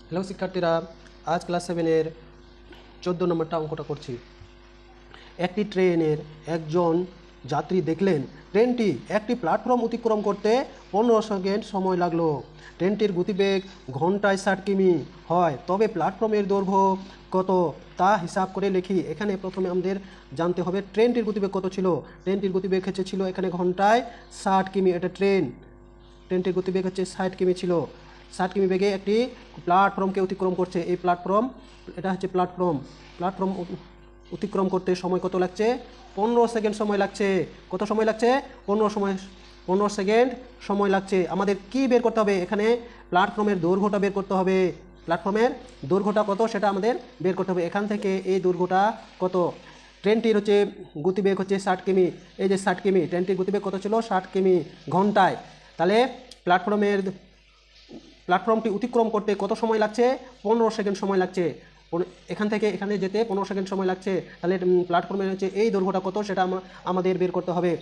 Hello শিক্ষার্থীরা, আজ class 7-এর 14 নম্বরটা অঙ্কটা করছি। একটি ট্রেনের একজন যাত্রী দেখলেন ট্রেনটি একটি প্ল্যাটফর্ম অতিক্রম করতে 15 সেকেন্ড সময় লাগলো। ট্রেনটির গতিবেগ ঘন্টায় 60 কিমি হয়, তবে প্ল্যাটফর্মের দৈর্ঘ্য কত তা হিসাব করে লিখি। এখানে প্রথমে আমাদের জানতে হবে ট্রেনটির গতিবেগ কত ছিল। ট্রেনটির গতিবেগ ছিল এখানে ঘন্টায় 60 কিমি। এটা ট্রেনটির গতিবেগ 60 কিমি ছিল। 60 কিমি বেগে একটি প্ল্যাটফর্মকে অতিক্রম করছে। এই এটা হচ্ছে প্ল্যাটফর্ম অতিক্রম করতে সময় কত লাগছে? 15 সেকেন্ড সময় লাগছে। কত সময় লাগছে? 15 সেকেন্ড সময় লাগছে। আমাদের কি বের করতে হবে? এখানে প্ল্যাটফর্মের দৈর্ঘ্যটা বের করতে হবে। প্ল্যাটফর্মের দৈর্ঘ্যটা কত সেটা আমাদের বের করতে হবে। এখান থেকে এই দৈর্ঘ্যটা কত? ট্রেনটির গতিবেগ 60 কিমি। এই যে 60 কিমি, ট্রেনটির গতিবেগ কত ছিল? 60 কিমি ঘন্টায়। তাহলে প্ল্যাটফর্মটি অতিক্রম করতে কত সময় লাগছে? 15 সেকেন্ড সময় লাগছে। এখান থেকে এখানে যেতে 15 সেকেন্ড সময় লাগছে। তাহলে প্ল্যাটফর্মের এই দৈর্ঘ্যটা কত সেটা আমাদের বের করতে হবে।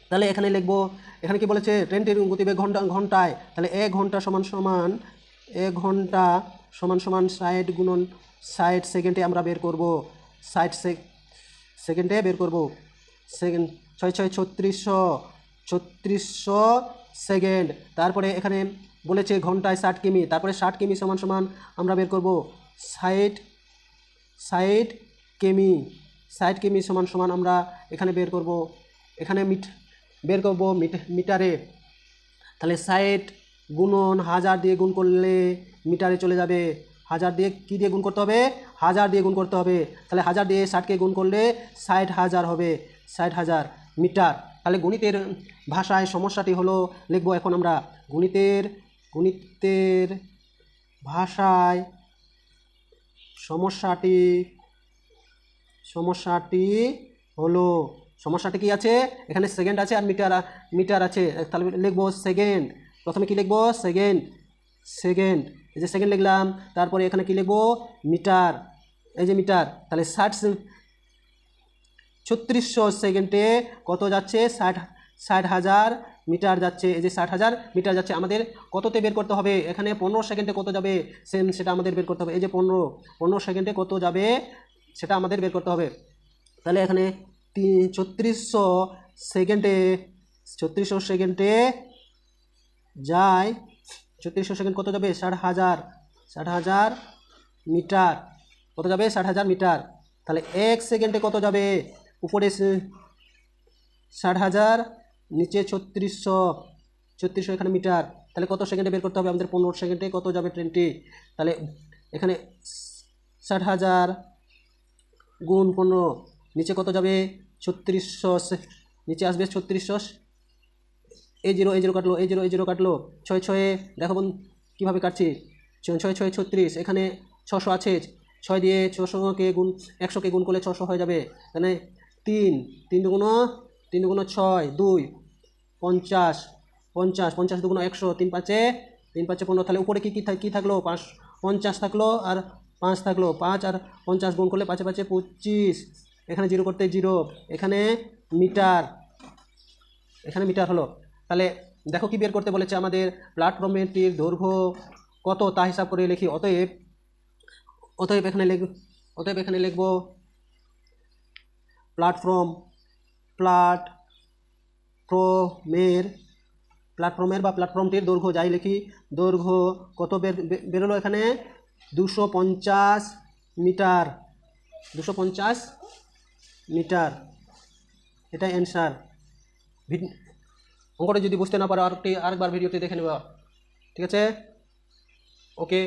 তাহলে এখানে লিখবো, এখানে কি বলেছে? ট্রেনটির গতিবেগ ঘন্টায়। তাহলে 1 ঘন্টা সমান 60 গুণন 60 সেকেন্ডে আমরা বের করব। 60 সেকেন্ডে বের করব। Second 6 6 3600 second. তারপরে এখানে বলেছে ঘন্টায় 60 কিমি, তারপরে 60 কিমি সমান আমরা বের করব 60 কিমি। 60 কিমি সমান আমরা এখানে বের করব, এখানে মিটারে। তাহলে 60 গুণন 1000 দিয়ে গুণ করলে মিটারে চলে যাবে। 1000 দিয়ে কী দিয়ে গুণ করতে হবে? 1000 দিয়ে গুণ করতে হবে। তাহলে 1000 দিয়ে 60কে গুণ করলে 60,000 হবে, 60,000 মিটার। তাহলে গণিতের ভাষায় সমস্যাটি হলো, লিখবো এখন আমরা গণিতের ভাষায় সমস্যাটি হলো, সমস্যাটি কি আছে? এখানে সেকেন্ড আছে আর মিটার আছে। তাহলে লিখবো সেকেন্ড। প্রথমে কি লিখবো? সেকেন্ড। এই যে সেকেন্ড লিখলাম। তারপরে এখানে কি লিখবো? মিটার। এই যে মিটার। তাহলে 3600 সেকেন্ডে কত যাচ্ছে? 60,000 মিটার যাচ্ছে। এই যে 60,000 মিটার যাচ্ছে। আমাদের কততে বের করতে হবে? এখানে 15 সেকেন্ডে কত যাবে সেটা আমাদের বের করতে হবে। এই যে 15 সেকেন্ডে কত যাবে সেটা আমাদের বের করতে হবে। তাহলে এখানে 3600 সেকেন্ডে যায়, 3600 সেকেন্ড কত যাবে? 60,000 মিটার। কত যাবে? 60,000 মিটার। তাহলে 1 সেকেন্ডে কত যাবে? উপরে 60,000, নিচে 3600 এখানে মিটার। তাহলে কত সেকেন্ডে বের করতে হবে আমাদের? 15 সেকেন্ডে কত যাবে ট্রেনটি? তাহলে এখানে 60,000 গুণ 15, নিচে কত যাবে? 3600, নিচে আসবে 3600। এই জিরো কাটলো, এই জিরো কাটলো। 6 6 দেখো বোন কীভাবে কাটছি। 6 6 36, এখানে 600 আছে। 6 দিয়ে 600কে গুণ 100কে গুণ করলে 600 হয়ে যাবে। এখানে 3 দুগুণ 6, 2 50, 50 দুগুণ 100, 3 5 15। তাহলে উপরে কি থাকলো? 50 থাকলো আর 5 থাকলো। 5 আর 50 গুণ করলে 5 5 25। এখানে জিরো করতে জিরো, এখানে মিটার হলো। তাহলে দেখো কি বের করতে বলেছে আমাদের? প্ল্যাটফর্মটির দৈর্ঘ্য কত তা হিসাব করে লিখি। অতএব এখানে লিখব প্ল্যাটফর্মটির দৈর্ঘ্য যাই লিখি। দৈর্ঘ্য কত বেরোলো? এখানে 250 মিটার। 250 মিটার, এটা অ্যান্সার। অঙ্কটা যদি বুঝতে না পারো আরেকবার ভিডিওতে দেখে নেবা। ঠিক আছে? ওকে।